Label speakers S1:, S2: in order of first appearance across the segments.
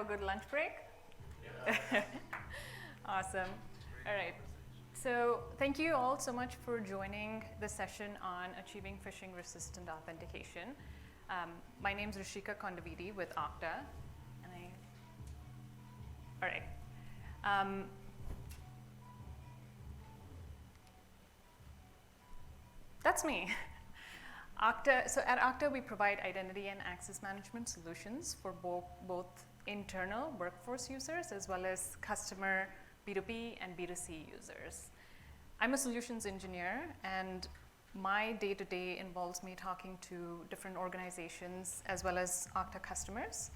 S1: good lunch break? Yeah. Awesome. All right. So thank you all so much for joining the session on achieving phishing-resistant authentication. My name is Rishika Kondaveeti with Okta. All right. That's me. Okta, so at Okta, we provide identity and access management solutions for both internal workforce users as well as customer B2B and B2C users. I'm a solutions engineer, and my day-to-day involves me talking to different organizations as well as Okta customers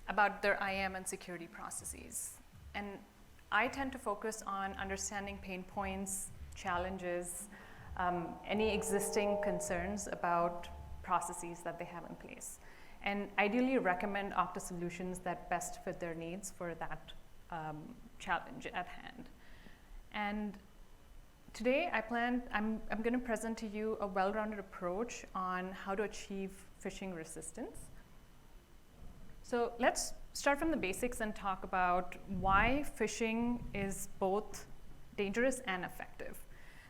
S1: about their IAM and security processes. And I tend to focus on understanding pain points, challenges, any existing concerns about processes that they have in place, and ideally recommend Okta solutions that best fit their needs for that challenge at hand. And today I'm going to present to you a well-rounded approach on how to achieve phishing resistance. So let's start from the basics and talk about why phishing is both dangerous and effective.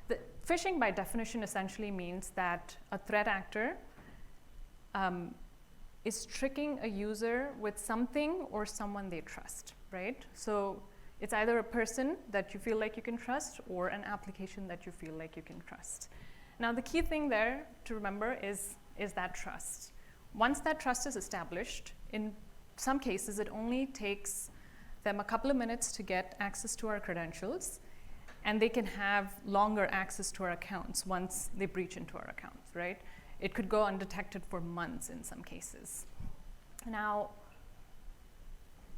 S1: The phishing, by definition, essentially means that a threat actor is tricking a user with something or someone they trust, right? So it's either a person that you feel like you can trust or an application that you feel like you can trust. Now, the key thing there to remember is that trust. Once that trust is established, in some cases, it only takes them a couple of minutes to get access to our credentials, and they can have longer access to our accounts once they breach into our accounts, right? It could go undetected for months in some cases. Now,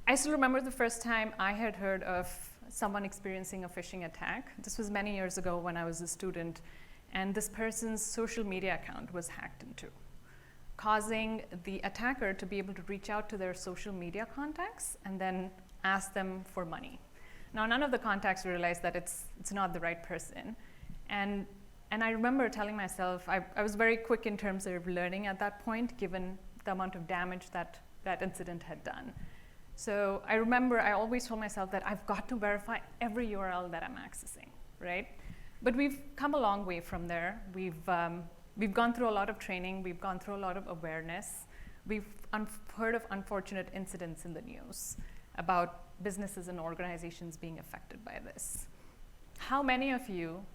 S1: I still remember the first time I had heard of someone experiencing a phishing attack. This was many years ago when I was a student, and this person's social media account was hacked into, causing the attacker to be able to reach out to their social media contacts and then ask them for money. Now, none of the contacts realized that it's not the right person. And I remember telling myself, I was very quick in terms of learning at that point, given the amount of damage that incident had done. So I remember I always told myself that I've got to verify every URL that I'm accessing, right? But we've come a long way from there. We've gone through a lot of training. We've gone through a lot of awareness. We've heard of unfortunate incidents in the news about businesses and organizations being affected by this. How many of you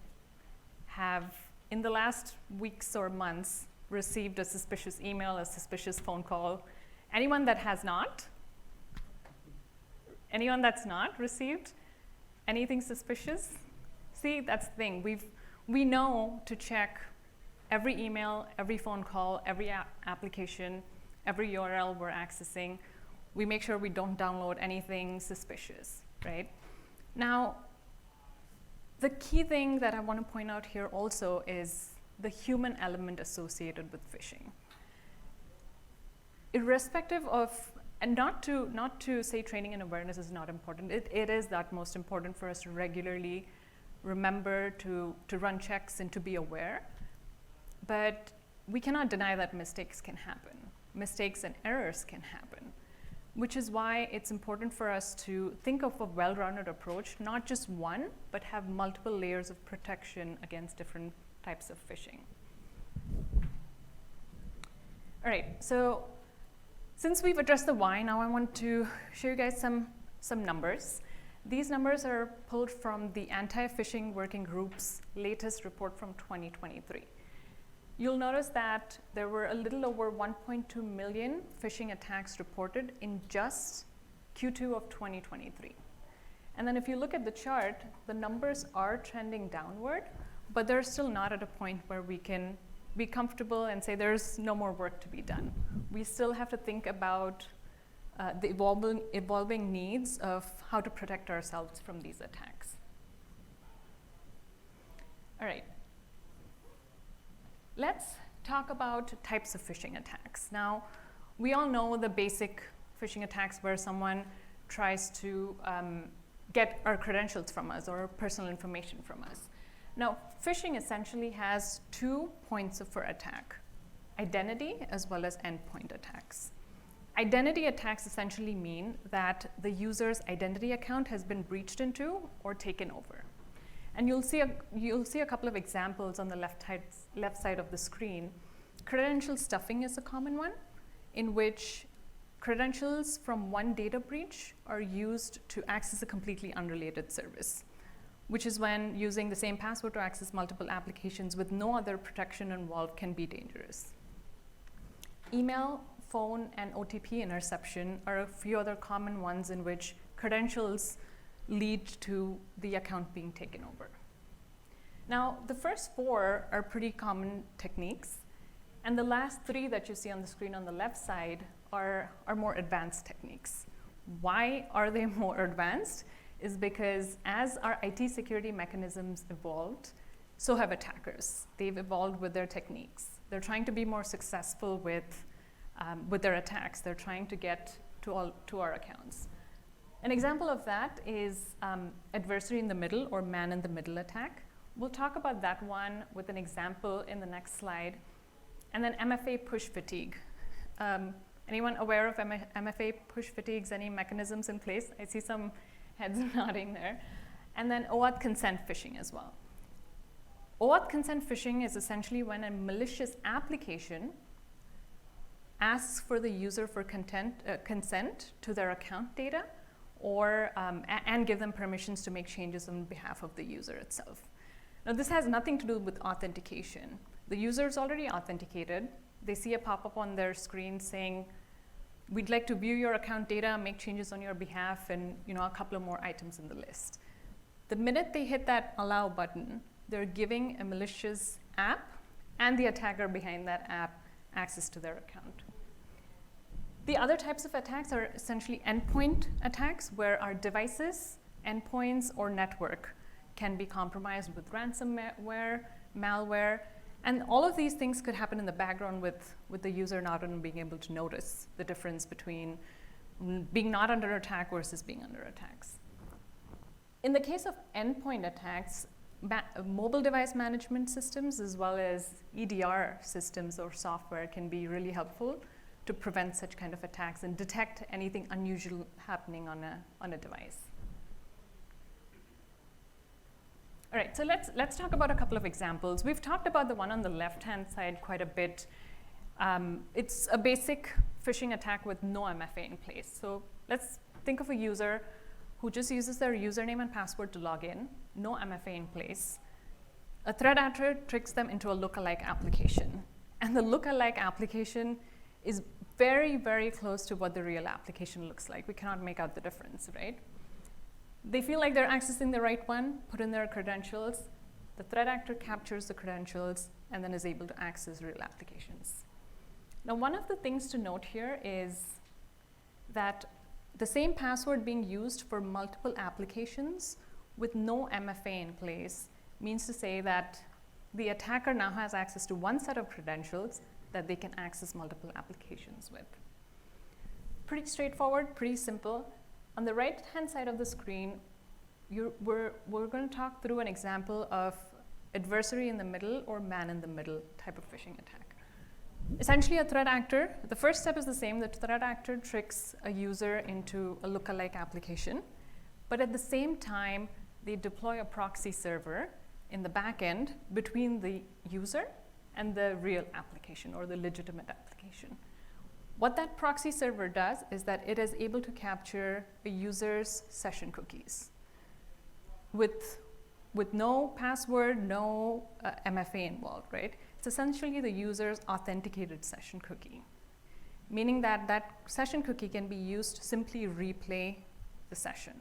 S1: have, in the last weeks or months, received a suspicious email, a suspicious phone call? Anyone that has not? Anyone that's not received anything suspicious? See, that's the thing. We know to check every email, every phone call, every application, every URL we're accessing. We make sure we don't download anything suspicious, right? Now, the key thing that I want to point out here also is the human element associated with phishing. Irrespective of, and not to say training and awareness is not important, it is that most important for us to regularly remember to run checks and to be aware. But we cannot deny that mistakes can happen. Mistakes and errors can happen, which is why it's important for us to think of a well-rounded approach, not just one, but have multiple layers of protection against different types of phishing. All right, so since we've addressed the why, now I want to show you guys some numbers. These numbers are pulled from the Anti-Phishing Working Group's latest report from 2023. You'll notice that there were a little over 1.2 million phishing attacks reported in just Q2 of 2023. And then if you look at the chart, the numbers are trending downward, but they're still not at a point where we can be comfortable and say there's no more work to be done. We still have to think about the evolving needs of how to protect ourselves from these attacks. All right. Let's talk about types of phishing attacks. Now, we all know the basic phishing attacks where someone tries to get our credentials from us or personal information from us. Now, phishing essentially has 2 points for attack: identity as well as endpoint attacks. Identity attacks essentially mean that the user's identity account has been breached into or taken over. And you'll see a couple of examples on the left side of the screen. Credential stuffing is a common one, in which credentials from one data breach are used to access a completely unrelated service, which is when using the same password to access multiple applications with no other protection involved can be dangerous. Email, phone, and OTP interception are a few other common ones in which credentials lead to the account being taken over. Now, the first four are pretty common techniques, and the last three that you see on the screen on the left side are more advanced techniques. Why are they more advanced? Is because as our IT security mechanisms evolved, so have attackers. They've evolved with their techniques. They're trying to be more successful with their attacks. They're trying to get to our accounts. An example of that is adversary in the middle or man in the middle attack. We'll talk about that one with an example in the next slide. And then MFA push fatigue. Anyone aware of MFA push fatigues? Any mechanisms in place? I see some heads nodding there. And then OAuth consent phishing as well. OAuth consent phishing is essentially when a malicious application asks for the user for consent to their account data, or and give them permissions to make changes on behalf of the user itself. Now, this has nothing to do with authentication. The user is already authenticated. They see a pop-up on their screen saying, we'd like to view your account data, make changes on your behalf, and a couple of more items in the list. The minute they hit that allow button, they're giving a malicious app and the attacker behind that app access to their account. The other types of attacks are essentially endpoint attacks, where our devices, endpoints, or network can be compromised with ransomware, malware, and all of these things could happen in the background with the user not even being able to notice the difference between being not under attack versus being under attacks. In the case of endpoint attacks, mobile device management systems as well as EDR systems or software can be really helpful to prevent such kind of attacks and detect anything unusual happening on a device. All right, so let's talk about a couple of examples. We've talked about the one on the left-hand side quite a bit. It's a basic phishing attack with no MFA in place. So let's think of a user who just uses their username and password to log in, no MFA in place. A threat actor tricks them into a lookalike application. And the lookalike application is very, very close to what the real application looks like. We cannot make out the difference, right? They feel like they're accessing the right one, put in their credentials. The threat actor captures the credentials and then is able to access real applications. Now, one of the things to note here is that the same password being used for multiple applications with no MFA in place means to say that the attacker now has access to one set of credentials that they can access multiple applications with. Pretty straightforward, pretty simple. On the right-hand side of the screen, we're going to talk through an example of adversary in the middle or man in the middle type of phishing attack. Essentially, a threat actor, the first step is the same. The threat actor tricks a user into a lookalike application, but at the same time, they deploy a proxy server in the back end between the user and the real application or the legitimate application. What that proxy server does is that it is able to capture a user's session cookies with no password, no MFA involved, right? It's essentially the user's authenticated session cookie, meaning that that session cookie can be used to simply replay the session.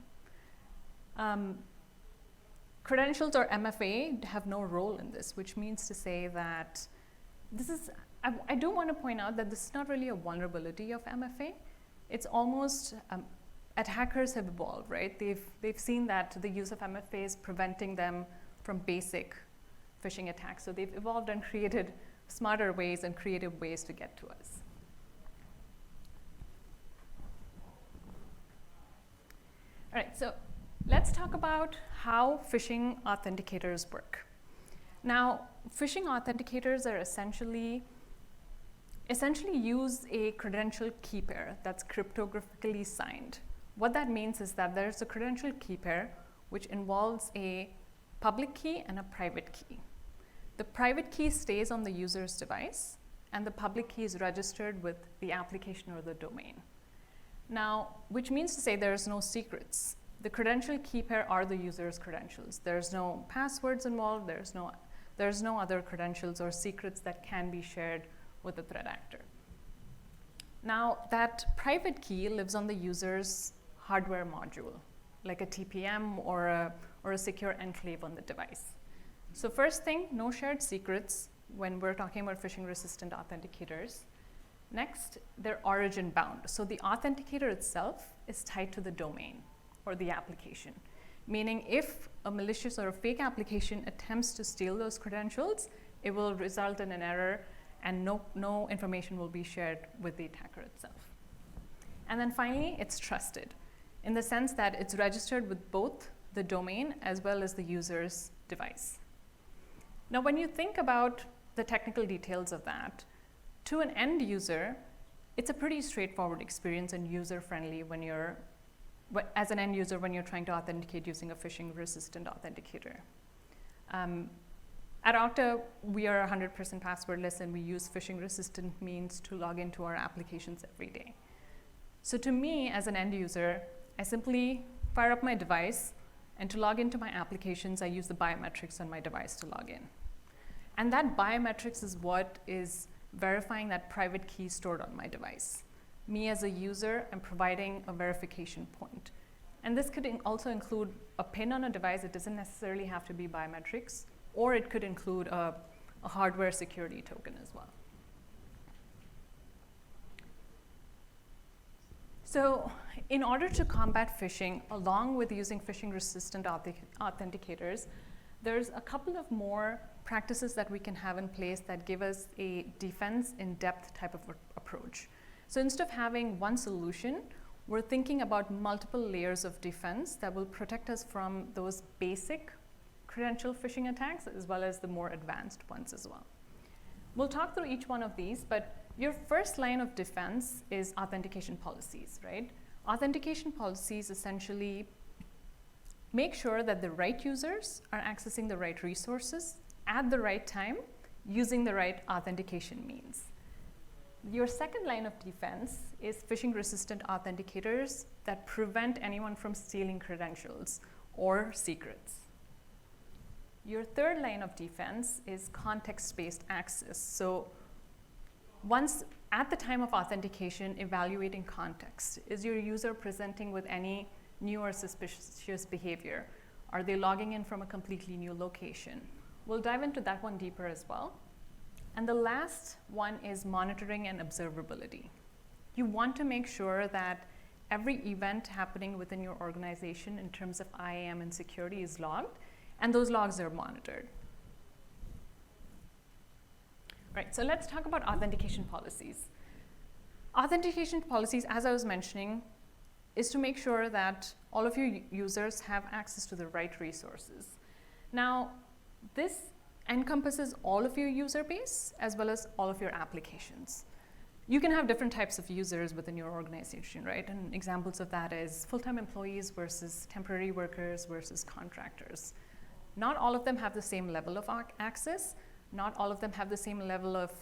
S1: Credentials or MFA have no role in this, which means to say that I do want to point out that this is not really a vulnerability of MFA. It's almost, attackers have evolved, right? They've seen that the use of MFA is preventing them from basic phishing attacks. So they've evolved and created smarter ways and creative ways to get to us. All right, so let's talk about how phishing authenticators work. Now, phishing authenticators are essentially essentially use a credential key pair that's cryptographically signed. What that means is that there's a credential key pair which involves a public key and a private key. The private key stays on the user's device, and the public key is registered with the application or the domain. Now, which means to say there's no secrets. The credential key pair are the user's credentials. There's no passwords involved, there's no other credentials or secrets that can be shared with the threat actor. Now, that private key lives on the user's hardware module, like a TPM or a secure enclave on the device. So first thing, no shared secrets when we're talking about phishing-resistant authenticators. Next, they're origin bound. So the authenticator itself is tied to the domain or the application, meaning if a malicious or a fake application attempts to steal those credentials, it will result in an error and no information will be shared with the attacker itself. And then finally, it's trusted in the sense that it's registered with both the domain as well as the user's device. Now, when you think about the technical details of that, to an end user, it's a pretty straightforward experience and user-friendly as an end user when you're trying to authenticate using a phishing-resistant authenticator. At Okta, we are 100% passwordless, and we use phishing-resistant means to log into our applications every day. So to me, as an end user, I simply fire up my device, and to log into my applications, I use the biometrics on my device to log in. And that biometrics is what is verifying that private key stored on my device. Me as a user, I'm providing a verification point. And this could also include a PIN on a device. It doesn't necessarily have to be biometrics, or it could include a hardware security token as well. So in order to combat phishing, along with using phishing-resistant authenticators, there's a couple of more practices that we can have in place that give us a defense in depth type of approach. So instead of having one solution, we're thinking about multiple layers of defense that will protect us from those basic credential phishing attacks as well as the more advanced ones as well. We'll talk through each one of these, but your first line of defense is authentication policies, right? Authentication policies essentially make sure that the right users are accessing the right resources at the right time using the right authentication means. Your second line of defense is phishing-resistant authenticators that prevent anyone from stealing credentials or secrets. Your third line of defense is context-based access. So once at the time of authentication, evaluating context. Is your user presenting with any new or suspicious behavior? Are they logging in from a completely new location? We'll dive into that one deeper as well. And the last one is monitoring and observability. You want to make sure that every event happening within your organization in terms of IAM and security is logged, and those logs are monitored. Right, so let's talk about authentication policies. Authentication policies, as I was mentioning, is to make sure that all of your users have access to the right resources. Now, this encompasses all of your user base as well as all of your applications. You can have different types of users within your organization, right? And examples of that is full-time employees versus temporary workers versus contractors. Not all of them have the same level of access. Not all of them have the same level of,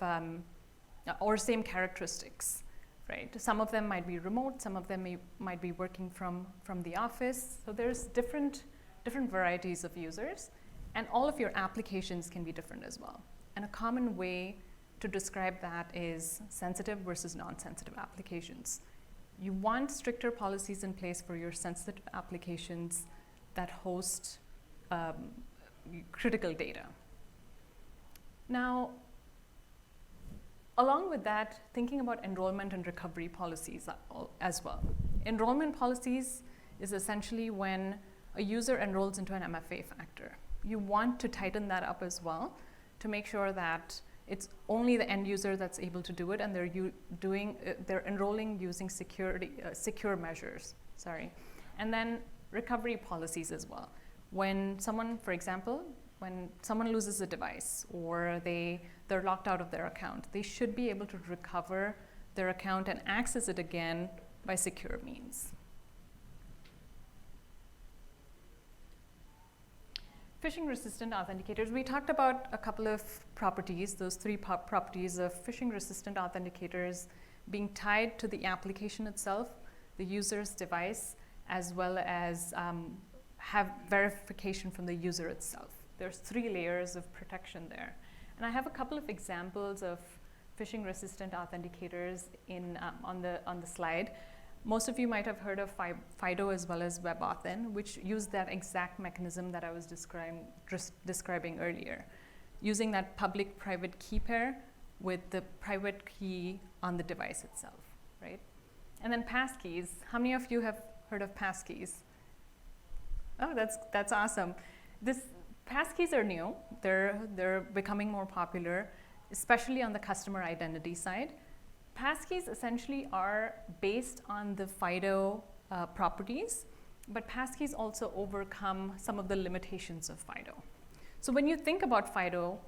S1: or same characteristics, right? Some of them might be remote, some of them might be working from the office. So there's different varieties of users, and all of your applications can be different as well. And a common way to describe that is sensitive versus non-sensitive applications. You want stricter policies in place for your sensitive applications that host critical data. Now, along with that, thinking about enrollment and recovery policies as well. Enrollment policies is essentially when a user enrolls into an MFA factor. You want to tighten that up as well to make sure that it's only the end user that's able to do it, and they're enrolling using secure measures. And then recovery policies as well. When someone, for example, when someone loses a device or they they're locked out of their account. They should be able to recover their account and access it again by secure means. Phishing-resistant authenticators. We talked about a couple of properties, those three properties of phishing-resistant authenticators being tied to the application itself, the user's device, as well as have verification from the user itself. There's 3 layers of protection there. And I have a couple of examples of phishing-resistant authenticators on the slide. Most of you might have heard of FIDO as well as WebAuthn, which use that exact mechanism that I was describing earlier, using that public-private key pair with the private key on the device itself, right? And then passkeys. How many of you have heard of passkeys? Oh, that's awesome. Passkeys are new. They're becoming more popular, especially on the customer identity side. Passkeys essentially are based on the FIDO properties, but passkeys also overcome some of the limitations of FIDO. So when you think about FIDO,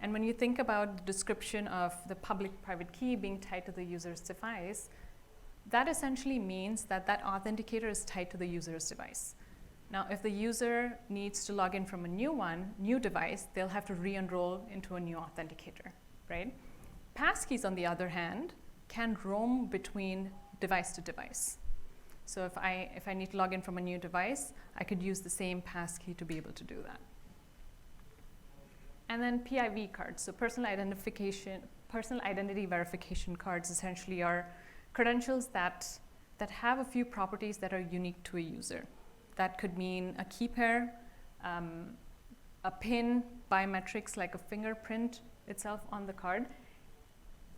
S1: and when you think about the description of the public-private key being tied to the user's device, that essentially means that that authenticator is tied to the user's device. Now, if the user needs to log in from a new device, they'll have to re-enroll into a new authenticator, right? Passkeys, on the other hand, can roam between device to device. So if I need to log in from a new device, I could use the same passkey to be able to do that. And then PIV cards, so personal identity verification cards essentially are credentials that have a few properties that are unique to a user. That could mean a key pair, a PIN, biometrics like a fingerprint itself on the card.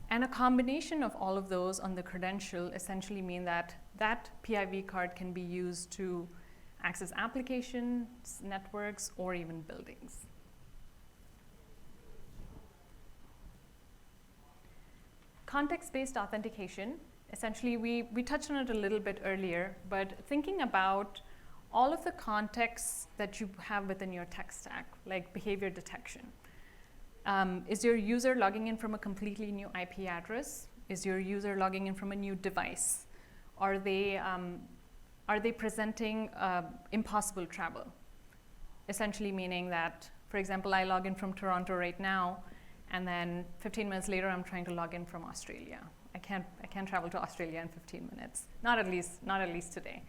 S1: And a combination of all of those on the credential essentially mean that that PIV card can be used to access applications, networks, or even buildings. Context-based authentication. Essentially, we touched on it a little bit earlier, but thinking about all of the contexts that you have within your tech stack, like behavior detection. Is your user logging in from a completely new IP address? Is your user logging in from a new device? Are they presenting impossible travel? Essentially meaning that, for example, I log in from Toronto right now, and then 15 minutes later, I'm trying to log in from Australia. I can't travel to Australia in 15 minutes. Not at least today.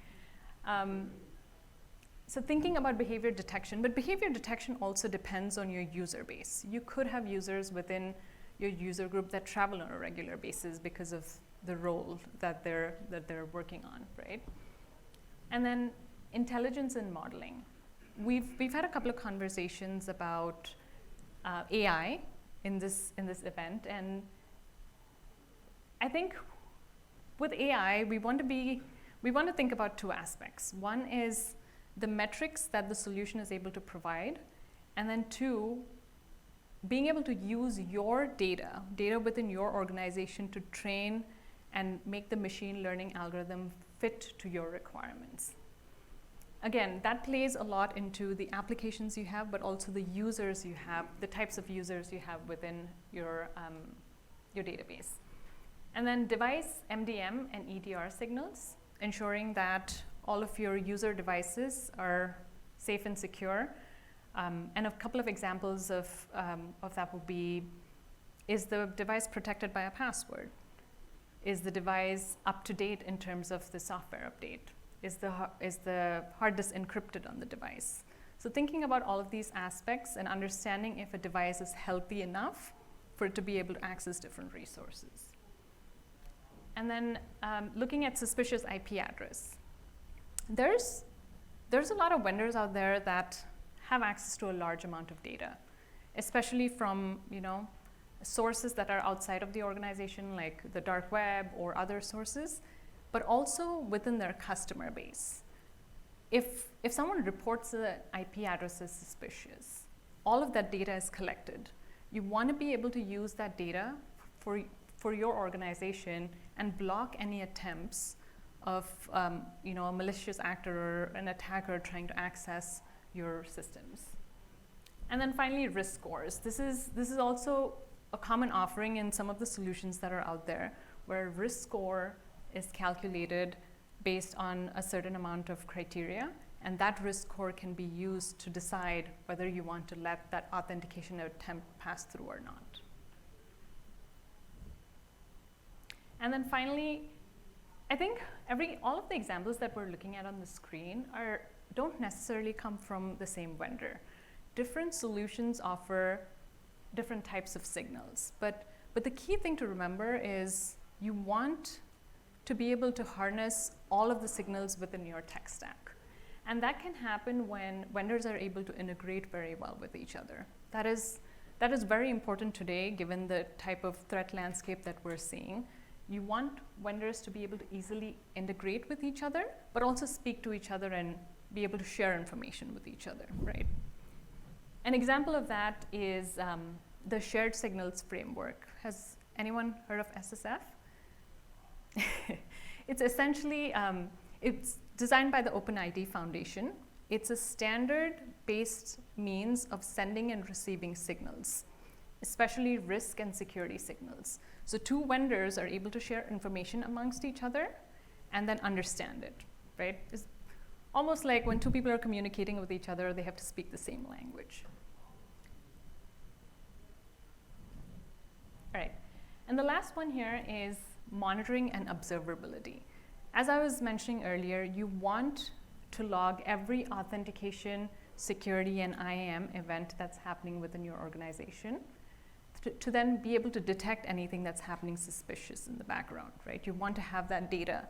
S1: So thinking about behavior detection, but behavior detection also depends on your user base. You could have users within your user group that travel on a regular basis because of the role that they're working on, right? And then intelligence and modeling. We've had a couple of conversations about AI in this event, and I think with AI we want to think about 2 aspects. One is the metrics that the solution is able to provide, and then 2, being able to use your data within your organization to train and make the machine learning algorithm fit to your requirements. Again, that plays a lot into the applications you have, but also the users you have, the types of users you have within your database. And then device MDM and EDR signals, ensuring that all of your user devices are safe and secure. And a couple of examples of that would be, is the device protected by a password? Is the device up to date in terms of the software update? Is the hard disk encrypted on the device? So thinking about all of these aspects and understanding if a device is healthy enough for it to be able to access different resources. And then looking at suspicious IP address. There's a lot of vendors out there that have access to a large amount of data, especially from sources that are outside of the organization, like the dark web or other sources, but also within their customer base. If someone reports an IP address as suspicious, all of that data is collected. You want to be able to use that data for your organization and block any attempts of a malicious actor or an attacker trying to access your systems. And then finally, risk scores. This is also a common offering in some of the solutions that are out there, where risk score is calculated based on a certain amount of criteria, and that risk score can be used to decide whether you want to let that authentication attempt pass through or not. And then finally, I think all of the examples that we're looking at on the screen don't necessarily come from the same vendor. Different solutions offer different types of signals, but the key thing to remember is you want to be able to harness all of the signals within your tech stack. And that can happen when vendors are able to integrate very well with each other. That is very important today, given the type of threat landscape that we're seeing. You want vendors to be able to easily integrate with each other, but also speak to each other and be able to share information with each other, right? An example of that is the shared signals framework. Has anyone heard of SSF? It's essentially, it's designed by the OpenID Foundation. It's a standard-based means of sending and receiving signals, especially risk and security signals. So two vendors are able to share information amongst each other and then understand it, right? It's almost like when two people are communicating with each other, they have to speak the same language. All right, and the last one here is monitoring and observability. As I was mentioning earlier, you want to log every authentication, security, and IAM event that's happening within your organization to then be able to detect anything that's happening suspicious in the background, right? You want to have that data.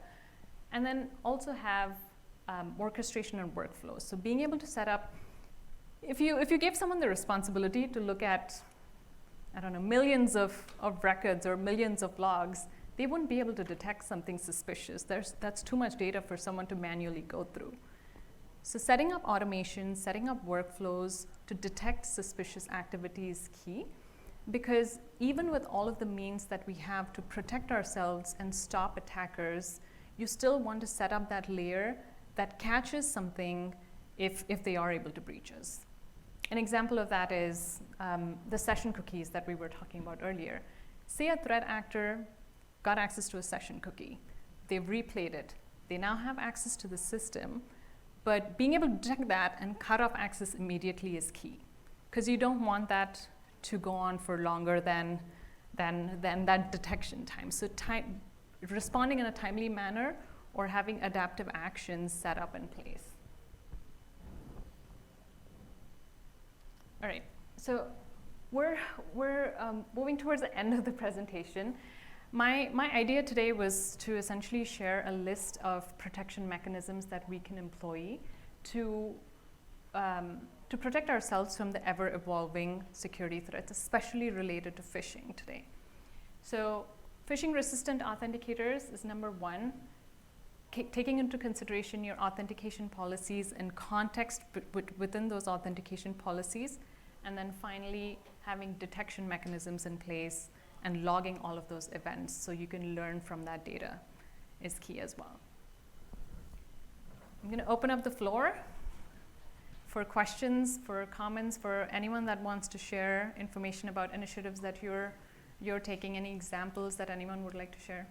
S1: And then also have orchestration and workflows. So being able to set up, if you give someone the responsibility to look at, I don't know, millions of records or millions of logs, they wouldn't be able to detect something suspicious. That's too much data for someone to manually go through. So setting up automation, setting up workflows to detect suspicious activity is key, because even with all of the means that we have to protect ourselves and stop attackers, you still want to set up that layer that catches something if they are able to breach us. An example of that is the session cookies that we were talking about earlier. Say a threat actor got access to a session cookie. They've replayed it. They now have access to the system, but being able to detect that and cut off access immediately is key, because you don't want that to go on for longer than that detection time. So responding in a timely manner or having adaptive actions set up in place. All right, so we're moving towards the end of the presentation. My idea today was to essentially share a list of protection mechanisms that we can employ to protect ourselves from the ever-evolving security threats, especially related to phishing today. So phishing-resistant authenticators is number one, taking into consideration your authentication policies and context within those authentication policies, and then finally having detection mechanisms in place and logging all of those events so you can learn from that data is key as well. I'm going to open up the floor for questions, for comments, for anyone that wants to share information about initiatives that you're taking, any examples that anyone would like to share.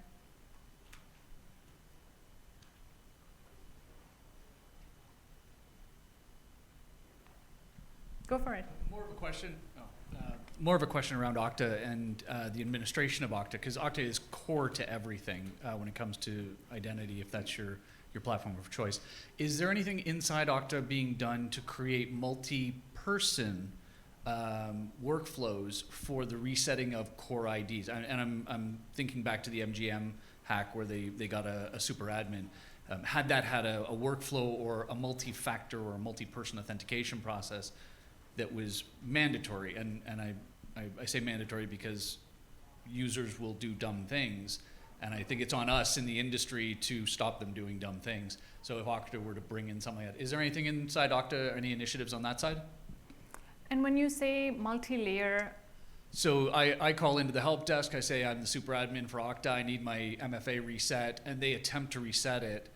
S1: Go for it.
S2: More of a question around Okta and the administration of Okta, because Okta is core to everything when it comes to identity, if that's your platform of choice. Is there anything inside Okta being done to create multi-person workflows for the resetting of core IDs? And I'm thinking back to the MGM hack where they got a super admin. Had that had a workflow or a multi-factor or a multi-person authentication process that was mandatory, and I say mandatory because users will do dumb things, and I think it's on us in the industry to stop them doing dumb things. So if Okta were to bring in something like that, is there anything inside Okta, any initiatives on that side?
S1: And when you say multi-layer?
S2: So I call into the help desk, I say I'm the super admin for Okta, I need my MFA reset, and they attempt to reset it.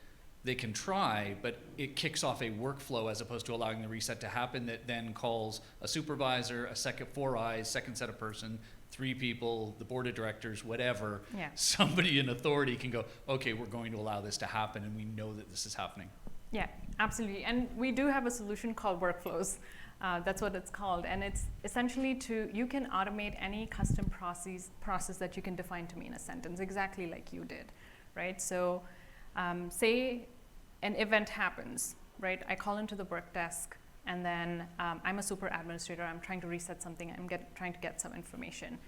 S2: They can try, but it kicks off a workflow as opposed to allowing the reset to happen that then calls a supervisor, a second 4 eyes, second set of person 3 people, the board of directors, whatever,
S1: Yeah.
S2: somebody in authority can go, okay, we're going to allow this to happen, and we know that this is happening.
S1: Yeah, absolutely. And we do have a solution called workflows. That's what it's called. And it's essentially you can automate any custom process that you can define to me in a sentence, exactly like you did, right? So say an event happens, right? I call into the work desk, and then I'm a super administrator. I'm trying to reset something. I'm trying to get some information.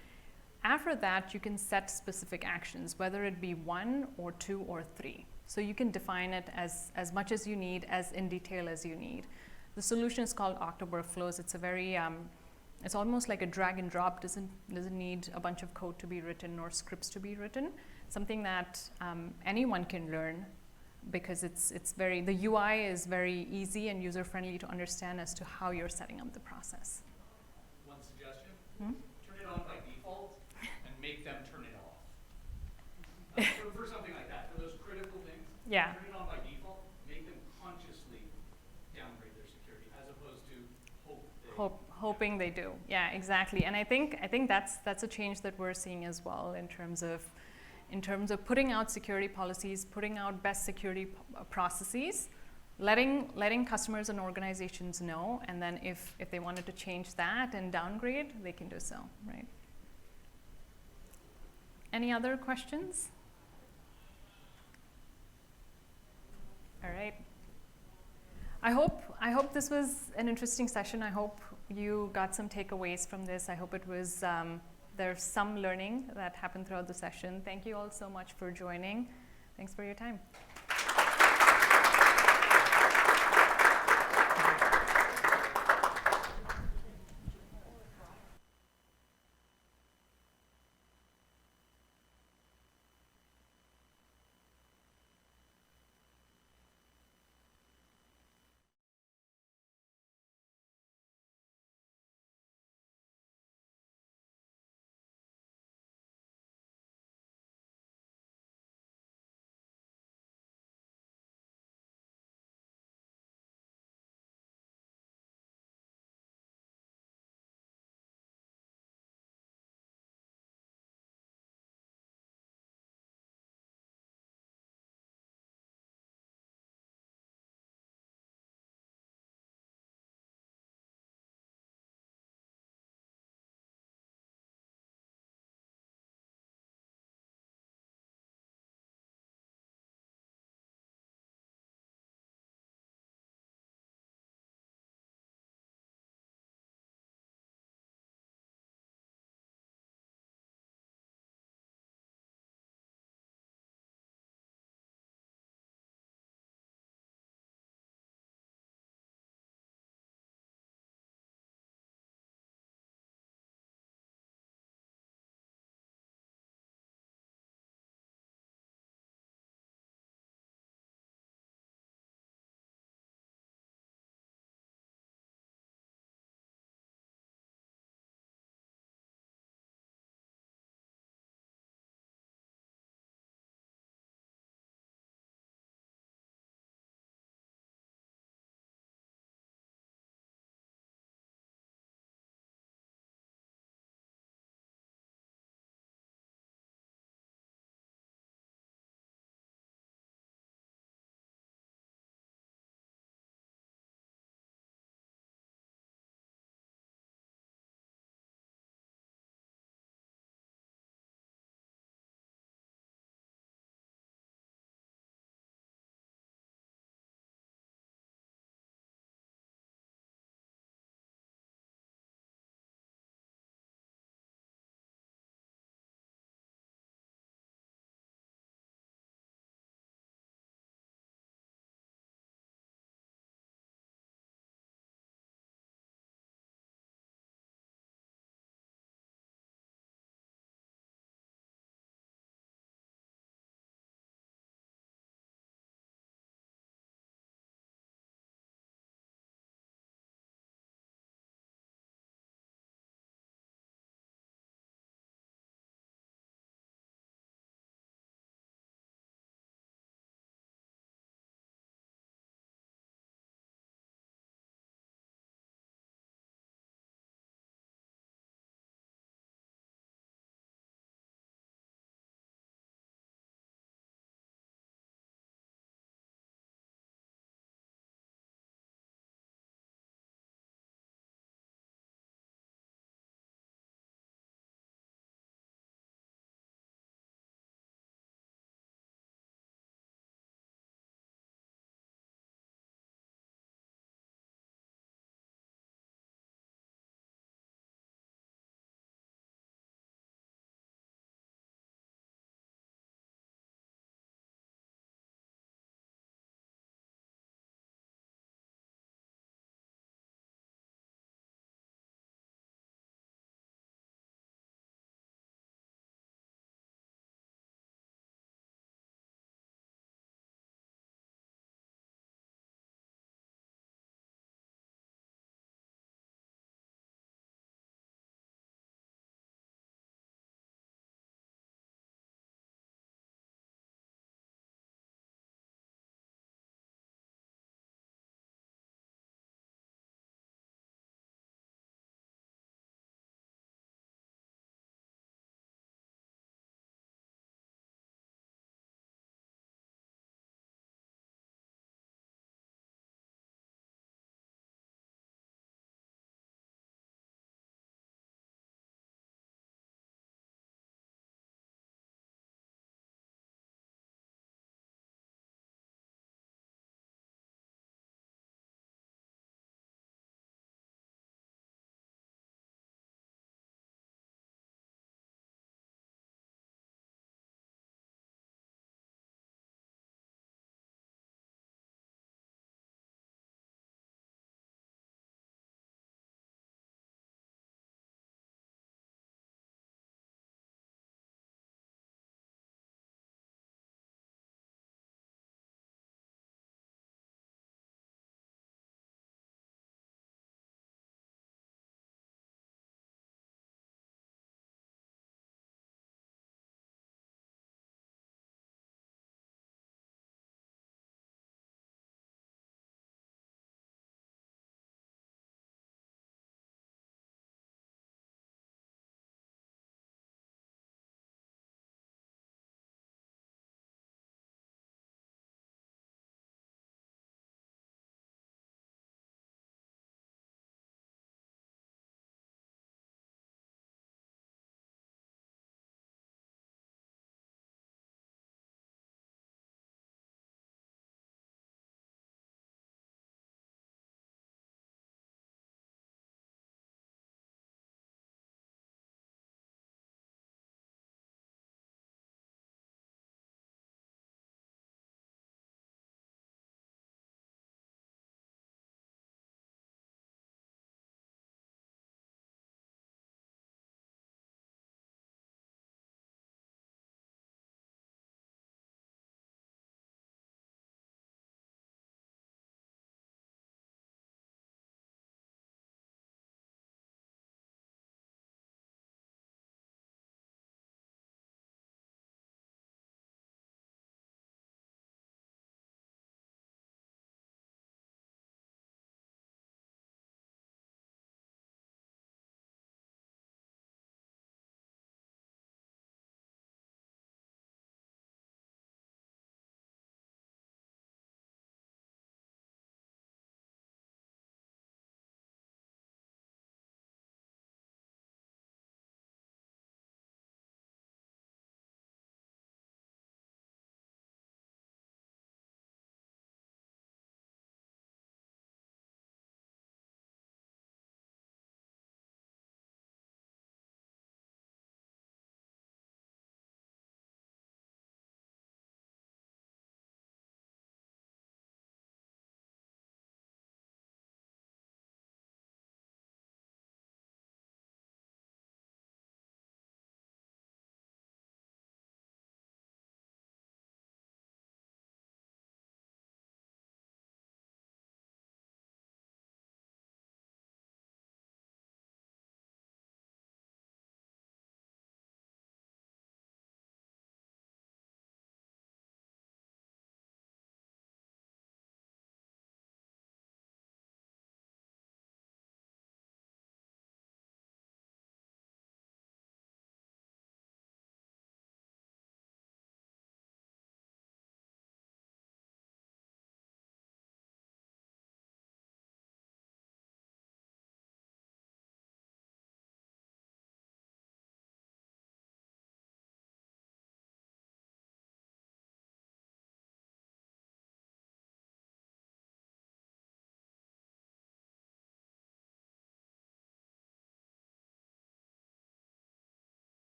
S1: After that, you can set specific actions, whether it be 1 or 2 or 3. So you can define it as much as you need, as in detail as you need. The solution is called Okta Workflows. It's a very, it's almost like a drag and drop. Doesn't need a bunch of code to be written or scripts to be written. Something that anyone can learn, because it's very, the UI is very easy and user friendly to understand as to how you're setting up the process.
S2: One suggestion: turn it on by default and make them turn it off. For something like that, for those critical things,
S1: Yeah.
S2: turn it on by default, make them consciously downgrade their security, as opposed to
S1: Hoping they do. Yeah, exactly. And I think that's a change that we're seeing as well in terms of putting out security policies, putting out best security processes, letting customers and organizations know, and then if they wanted to change that and downgrade, they can do so, right? Any other questions? All right. I hope this was an interesting session. I hope you got some takeaways from this. I hope it was there's some learning that happened throughout the session. Thank you all so much for joining. Thanks for your time.